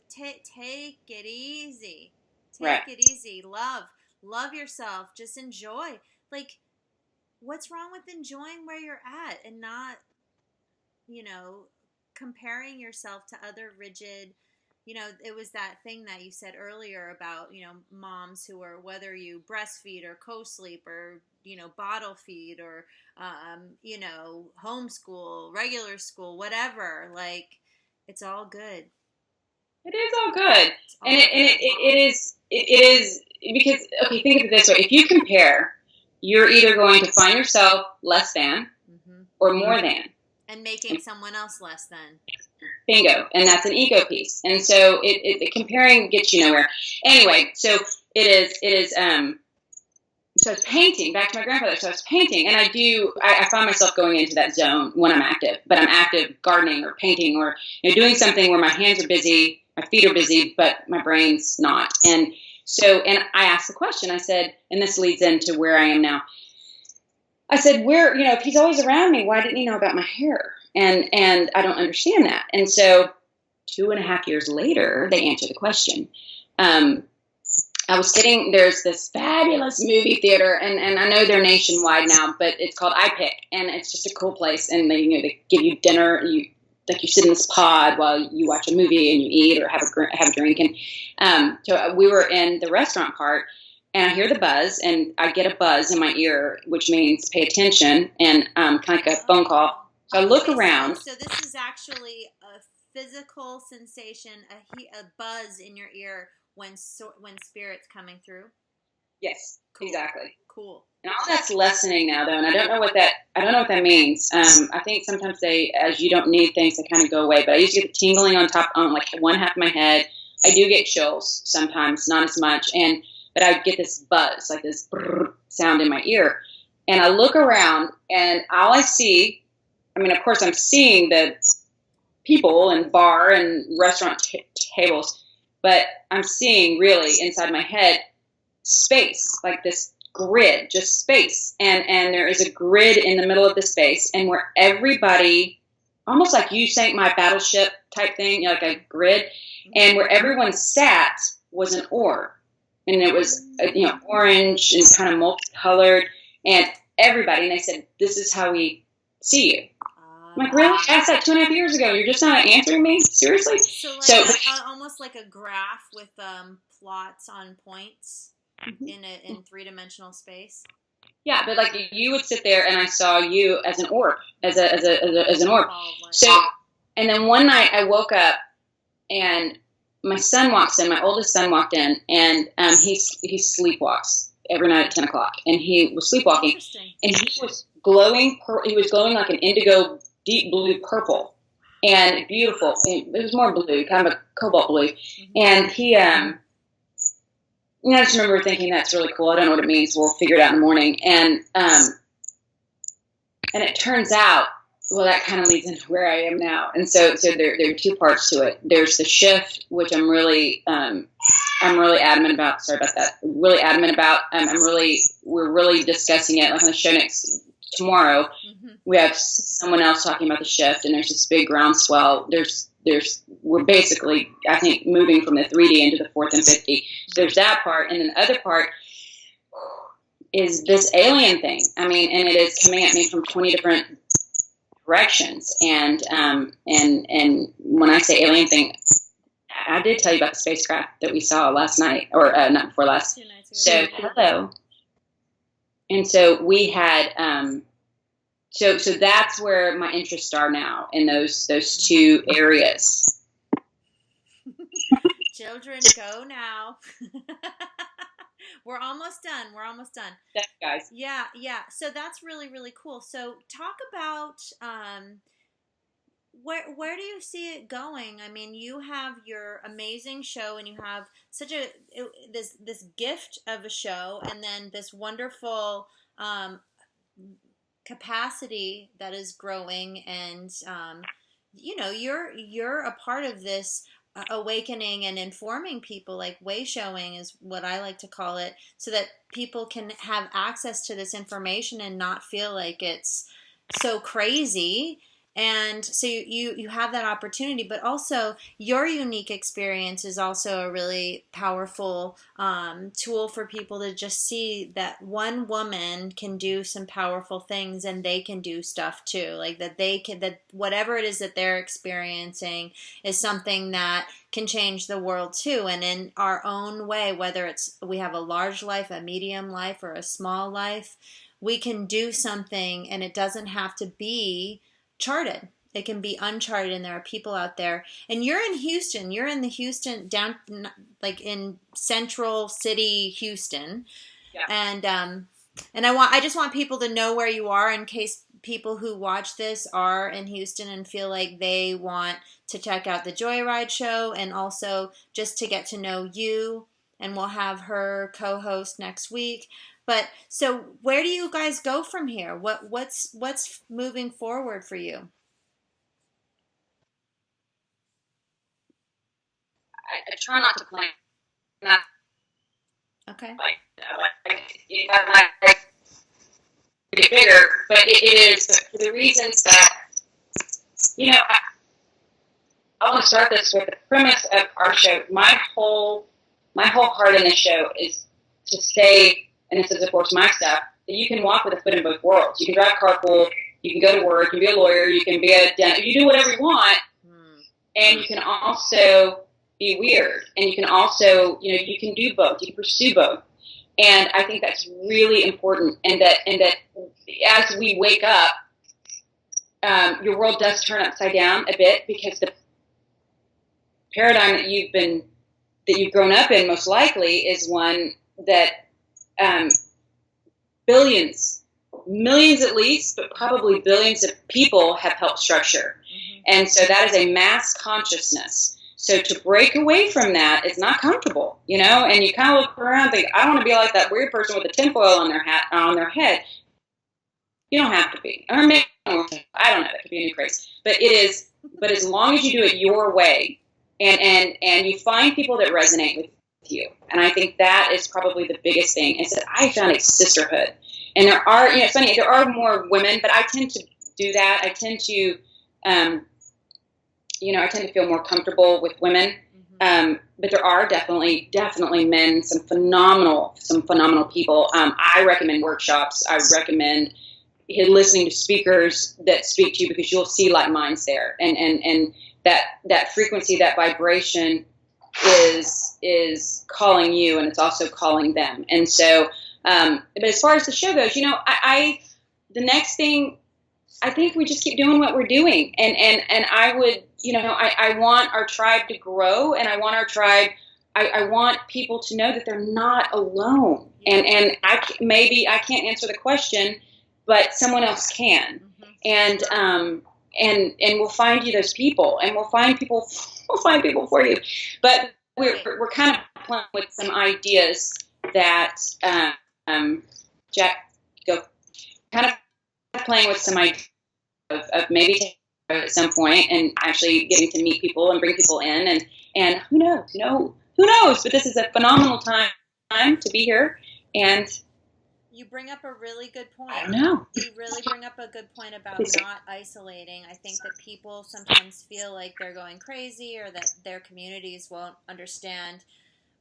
take it easy. Take it easy. Love yourself. Just enjoy. Like, what's wrong with enjoying where you're at and not, comparing yourself to other rigid, it was that thing that you said earlier about, moms who are, whether you breastfeed or co-sleep or, bottle feed or, homeschool, regular school, whatever, like, it's all good. It is all good. And it is because, okay, think of it this way. If you compare, you're either going to find yourself less than or more than. And making someone else less than. Bingo. And that's an ego piece. And so comparing gets you nowhere. Anyway, so it is, so I was painting, back to my grandfather. So I was painting, and I find myself going into that zone when I'm active, but I'm active gardening or painting or doing something where my hands are busy, my feet are busy, but my brain's not. And I asked the question, I said, and this leads into where I am now. I said, if he's always around me, why didn't he know about my hair? And I don't understand that. And so 2.5 years later, they answered the question. I was sitting, there's this fabulous movie theater, and I know they're nationwide now, but it's called iPick, and it's just a cool place. And they give you dinner, and you sit in this pod while you watch a movie and you eat or have a drink. And so we were in the restaurant part, and I hear the buzz, and I get a buzz in my ear, which means pay attention, and kind of like a phone call. So I look around. So this is actually a physical sensation, a buzz in your ear when spirit's coming through. Yes, cool. Exactly. Cool. And all that's lessening now, though, and I don't know what that means. I think sometimes as you don't need things, they kind of go away. But I used to get the tingling on like one half of my head. I do get chills sometimes, not as much, but I get this buzz, like this brrr sound in my ear. And I look around, and all I see, of course, I'm seeing the people and bar and restaurant tables, but I'm seeing really inside my head space, like this grid, just space. And there is a grid in the middle of the space, and where everybody, almost like you sank my battleship type thing, like a grid, and where everyone sat was an orb. And it was, orange and kind of multicolored, and everybody, and they said, this is how we see you. I'm like, really? I asked that 2.5 years ago. You're just not answering me? Seriously? So almost like a graph with plots on points in three-dimensional space. Yeah, but like you would sit there, and I saw you as an orb, as an orb. So, and then one night I woke up, and my son walks in. My oldest son walked in, and he sleepwalks every night at 10 o'clock, and he was sleepwalking, and he was glowing. He was glowing like an indigo, deep blue purple, and beautiful. It was more blue, kind of a cobalt blue. And he I just remember thinking that's really cool. I don't know what it means. We'll figure it out in the morning. And it turns out, well, that kind of leads into where I am now. And so there are two parts to it. There's the shift, which I'm really adamant about. Sorry about that. Really adamant about. We're really discussing it. Like on the show tomorrow, we have someone else talking about the shift, and there's this big groundswell. We're basically, I think, moving from the 3D into the 4th and 5th. So there's that part, and then the other part is this alien thing. I mean, and it is coming at me from 20 different directions. And when I say alien thing, I did tell you about the spacecraft that we saw last night, or not before last. 2 nights ago. So hello. And so we had, so that's where my interests are now, in those two areas. Children, go now. We're almost done. Thanks, guys. Yeah. So that's really, really cool. So talk about where do you see it going? I mean, you have your amazing show, and you have such this gift of a show, and then this wonderful capacity that is growing, and you're a part of this awakening and informing people, like way showing is what I like to call it, so that people can have access to this information and not feel like it's so crazy. And so you have that opportunity, but also your unique experience is also a really powerful tool for people to just see that one woman can do some powerful things, and they can do stuff too. Like that whatever it is that they're experiencing is something that can change the world too. And in our own way, whether it's we have a large life, a medium life, or a small life, we can do something, and it doesn't have to be charted. It can be uncharted, and there are people out there. And you're in Houston. You're in the Houston, down like in Central City, Houston. Yeah. And I just want people to know where you are, in case people who watch this are in Houston and feel like they want to check out the Joyride show, and also just to get to know you. And we'll have her co-host next week. But so where do you guys go from here? What's moving forward for you? I try not to plan. Not Okay. It might get bigger, but it is for the reasons that, I want to start this with the premise of our show. My whole heart in this show is to say, and this is, of course, my stuff, that you can walk with a foot in both worlds. You can drive carpool, you can go to work, you can be a lawyer, you can be a dentist, you do whatever you want, and you can also be weird, and you can also, you can do both, you can pursue both. And I think that's really important, and that as we wake up, your world does turn upside down a bit, because the paradigm that you've grown up in, most likely, is one that billions, millions at least, but probably billions of people have helped structure. And so that is a mass consciousness. So to break away from that is not comfortable, and you kind of look around and think, I don't want to be like that weird person with a tinfoil on their head. You don't have to be. Or maybe, I don't know, that could be a new craze. But as long as you do it your way, and you find people that resonate with you. And I think that is probably the biggest thing, is that I found a sisterhood. And there are, it's funny, there are more women, but I tend to do that. I tend to, I tend to feel more comfortable with women. But there are definitely men, some phenomenal people. I recommend workshops. I recommend listening to speakers that speak to you, because you'll see like minds there. And that frequency, that vibration is calling you, and it's also calling them. And so, but as far as the show goes, the next thing, I think we just keep doing what we're doing. And I would, I want our tribe to grow, and I want our tribe, I want people to know that they're not alone. And I can't answer the question, but someone else can. And we'll find you those people, and we'll find people for you. But we're kind of playing with some ideas that Jack go kind of playing with some ideas of maybe taking at some point and actually getting to meet people and bring people in and who knows, who knows? But this is a phenomenal time to be here. And you bring up a really good point. I don't know. You really bring up a good point about not isolating. I think that people sometimes feel like they're going crazy or that their communities won't understand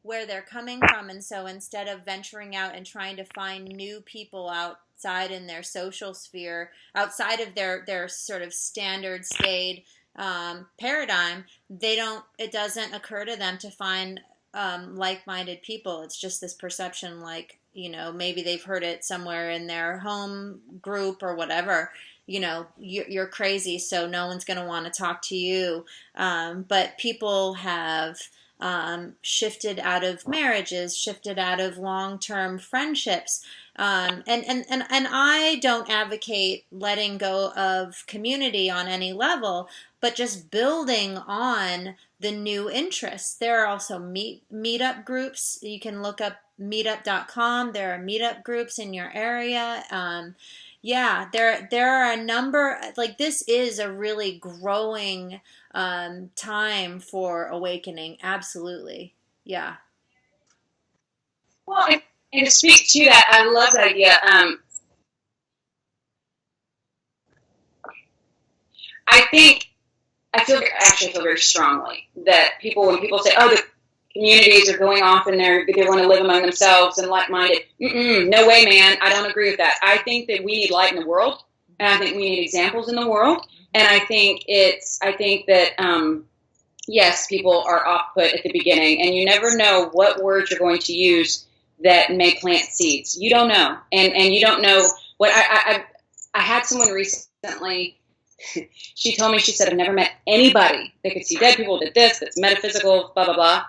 where they're coming from. And so instead of venturing out and trying to find new people outside in their social sphere, outside of their sort of standard staid paradigm, it doesn't occur to them to find like-minded people. It's just this perception like, maybe they've heard it somewhere in their home group or whatever, you're crazy, so no one's going to want to talk to you. But people have shifted out of marriages, shifted out of long-term friendships. And I don't advocate letting go of community on any level, but just building on the new interests. There are also meetup groups. You can look up meetup.com. There are meetup groups in your area. There are a number, like this is a really growing time for awakening. Absolutely. Yeah. Well, and to speak to that, I love that idea. I actually feel very strongly that when people say, oh, the communities are going off and they want to live among themselves and like-minded. No way, man. I don't agree with that. I think that we need light in the world, and I think we need examples in the world. And I think that, yes, people are off-put at the beginning, and you never know what words you're going to use that may plant seeds. You don't know. And you don't know what I had someone recently. She told me, she said, I've never met anybody that could see dead people, did this, that's metaphysical, blah, blah, blah.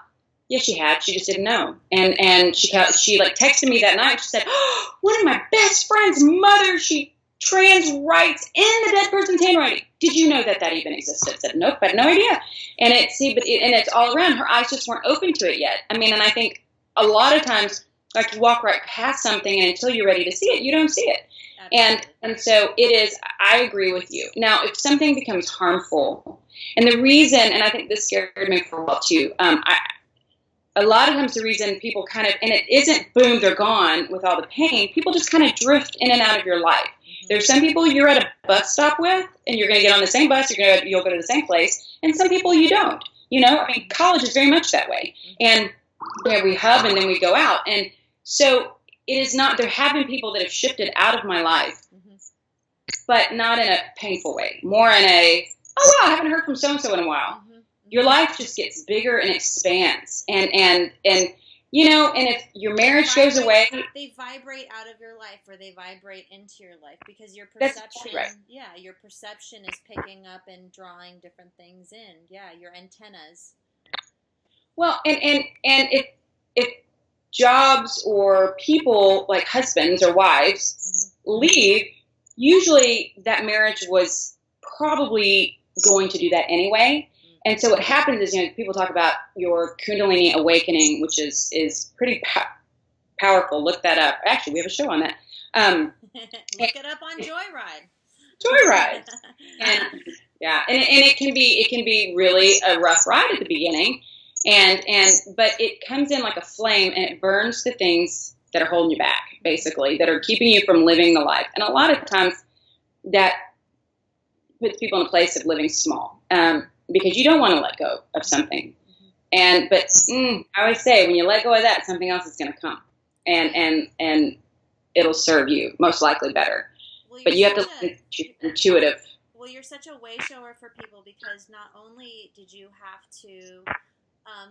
Yes, she had. She just didn't know. And she like texted me that night. She said, oh, one of my best friend's mother, she trans writes in the dead person's handwriting. Did you know that even existed? I said, nope, I had no idea. And it's all around. Her eyes just weren't open to it yet. I mean, and I think a lot of times, like you walk right past something and until you're ready to see it, you don't see it. And so it is, I agree with you. Now, if something becomes harmful, and the reason, and I think this scared me for a while too, a lot of times the reason people kind of, and it isn't boom, they're gone with all the pain, people just kind of drift in and out of your life. Mm-hmm. There's some people you're at a bus stop with, and you're going to get on the same bus, you'll go to the same place, and some people you don't. I mean, college is very much that way. And we hub and then we go out. And so it is not, there have been people that have shifted out of my life, but not in a painful way. More in a, oh, wow, I haven't heard from so-and-so in a while. Your life just gets bigger and expands. And if your marriage goes away. They vibrate out of your life or they vibrate into your life because your perception, right. Your perception is picking up and drawing different things in. Yeah, your antennas. Well, and if jobs or people like husbands or wives leave, usually that marriage was probably going to do that anyway. And so what happens is, people talk about your Kundalini awakening, which is pretty powerful. Look that up. Actually, we have a show on that. Look it up on Joyride. Joyride. And it can be really a rough ride at the beginning. But it comes in like a flame and it burns the things that are holding you back, basically, that are keeping you from living the life. And a lot of times that puts people in a place of living small, because you don't want to let go of something. But I always say, when you let go of that, something else is going to come and it'll serve you most likely better. But you have to be intuitive. Well, you're such a way shower for people because not only did you have to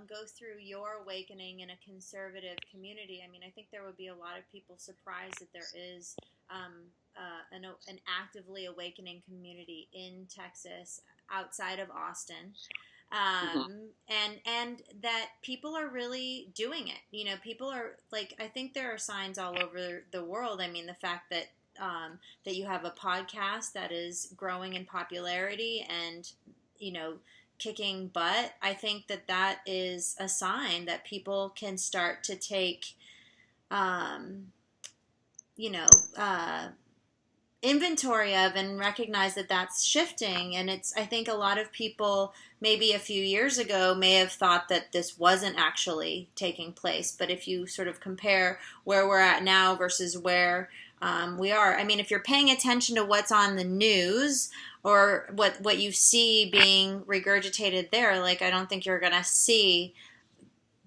go through your awakening in a conservative community. I mean, I think there would be a lot of people surprised that there is an actively awakening community in Texas outside of Austin. And that people are really doing it. People are like, I think there are signs all over the world. I mean, the fact that that you have a podcast that is growing in popularity and, kicking butt, I think that is a sign that people can start to take, um, you know, inventory of and recognize that that's shifting. And I think a lot of people maybe a few years ago may have thought that this wasn't actually taking place. But if you sort of compare where we're at now versus where we are, I mean, if you're paying attention to what's on the news or what you see being regurgitated there, like, I don't think you're going to see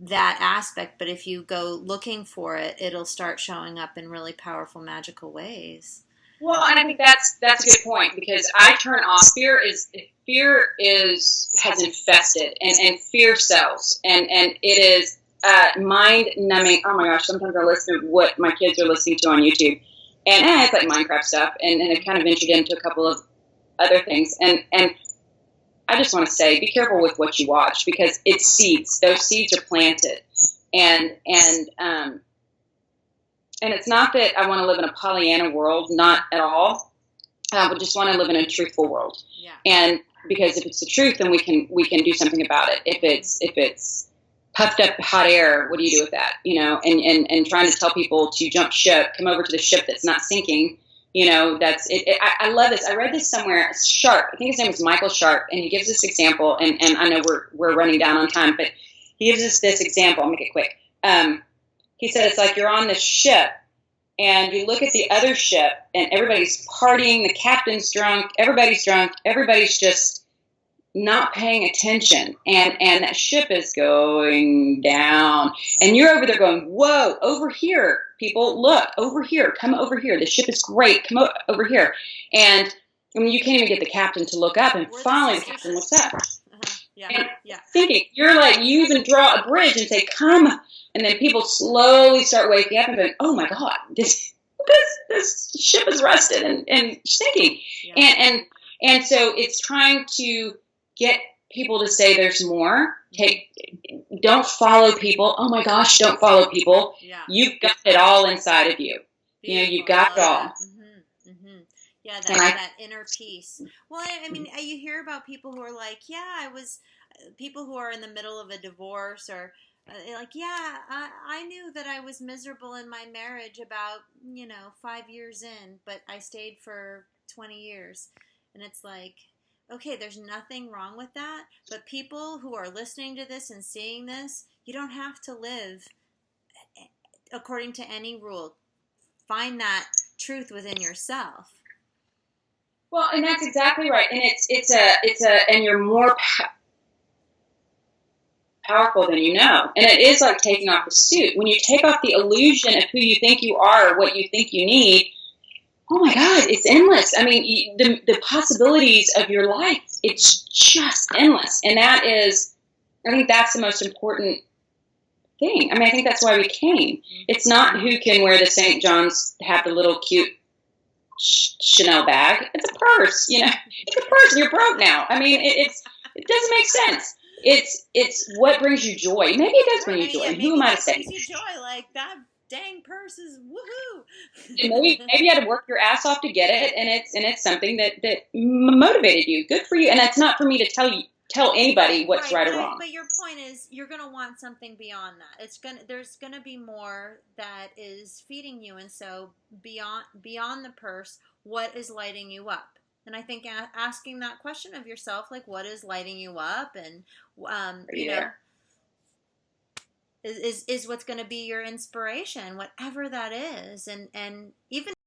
that aspect. But if you go looking for it, it'll start showing up in really powerful, magical ways. Well, and I think that's a good point, because I turn off fear has infested and fear sells, and it is mind numbing. Oh my gosh, sometimes I listen to what my kids are listening to on YouTube, and it's like Minecraft stuff, and I've kind of ventured into a couple of other things, and I just want to say, be careful with what you watch, because it's seeds. Those seeds are planted, and it's not that I want to live in a Pollyanna world, not at all. I would just want to live in a truthful world. Yeah. And because if it's the truth, then we can do something about it. If it's puffed up hot air, what do you do with that? You know, and trying to tell people to jump ship, come over to the ship that's not sinking. You know, that's it. I love this. I read this somewhere. It's Sharp. I think his name is Michael Sharp, and he gives this example. And I know we're running down on time, but he gives us this example. I'll make it quick. He said it's like you're on this ship, and you look at the other ship, and everybody's partying. The captain's drunk. Everybody's just not paying attention, and that ship is going down, and you're over there going, whoa, over here, people, look, over here, come over here, the ship is great, come over here. And I mean, you can't even get the captain to look up, and finally the captain looks up. Yeah. Thinking, you're like, you even draw a bridge and say, come, and then people slowly start waking up and going, oh my God, this ship is rusted and sinking. Yeah. And so it's trying to get people to say there's more. Don't follow people. Oh my gosh, don't follow people. Yeah. You've got it all inside of you. Beautiful. You know, you've got it all. Yeah, that inner peace. Well, I mean, you hear about people who are like, people who are in the middle of a divorce, or like, I knew that I was miserable in my marriage about, 5 years in, but I stayed for 20 years. And it's like, okay, there's nothing wrong with that. But people who are listening to this and seeing this, you don't have to live according to any rule. Find that truth within yourself. Well, and that's exactly right. And and you're more powerful than you know. And it is like taking off the suit. When you take off the illusion of who you think you are, what you think you need, oh my God, it's endless. I mean, the possibilities of your life, it's just endless. And I think that's the most important thing. I mean, I think that's why we came. It's not who can wear the St. John's, have the little cute Chanel bag. It's a purse, it's a purse, and you're broke now. I mean, it doesn't make sense. It's what brings you joy. Maybe it does bring you joy. Yeah, who am I to say? Brings you joy, like that dang purse is woohoo. Maybe you had to work your ass off to get it, and it's something that motivated you. Good for you. And that's not for me to tell anybody what's right or wrong. But your point is, you're going to want something beyond that. There's going to be more that is feeding you, and so beyond the purse, what is lighting you up? And I think asking that question of yourself, like, what is lighting you up, and is what's going to be your inspiration, whatever that is, and even